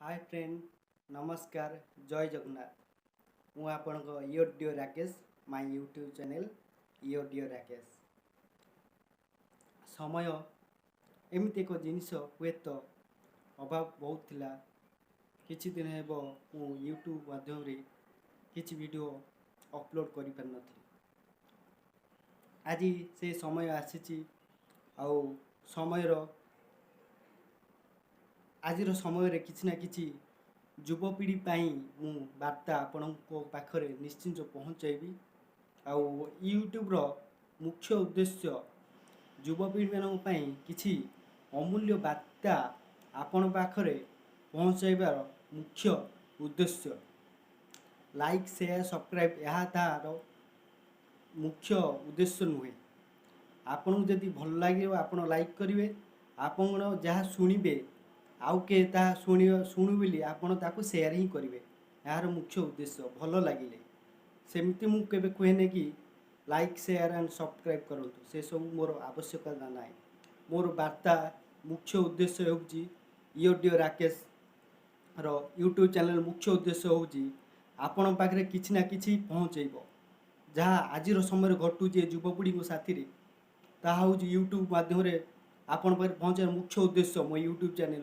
Hi friend नमस्कार जय जगन्नाथ मु आपणक इयोडियो राकेश माय यूट्यूब चैनल इयोडियो राकेश समय एमती एक जिनस हुए तो अभाव बहुत थिला किछि दिन हेबो मु यूट्यूब माध्यम रे किछि वीडियो अपलोड करि पार नथि आज से समय आसीछि आउ समयर आजिर समय किछि ना किछि युवपीढ़ी मु वार्ता आपण पाखरे निश्चिंत पहुँचाइबी आउ यूट्यूब मुख्य उद्देश्य युवपीढ़ी मानी किछि अमूल्य वार्ता आपण पाखरे पहुँचाइबार मुख्य उद्देश्य लाइक शेयर सब्सक्राइब यह तार मुख्य उद्देश्य नुहे आपन जदि भल लगे आपण लाइक करेंगे आपण जहाँ शुणे आउ के शुणु बोली आपण ताको शेयर ही करेंगे यार मुख्य उद्देश्य भल लगे सेमती मु केबे कहेने कि लाइक शेयर एंड सब्सक्राइब करूँ से सब मोर आवश्यकता ना मोर वार्ता मुख्य उद्देश्य होउची इयोडियो राकेश रो यूट्यूब चैनल मुख्य उद्देश्य होउची आपण पाखरे किछि ना किछि पहुँचेब जहाँ आज समय घटुचे युवपीढ़ी साथी रे ताहा होउची यूट्यूब माध्यम रे आपण पाखरे पहुँचार मुख्य उद्देश्य मो यूट्यूब चैनल।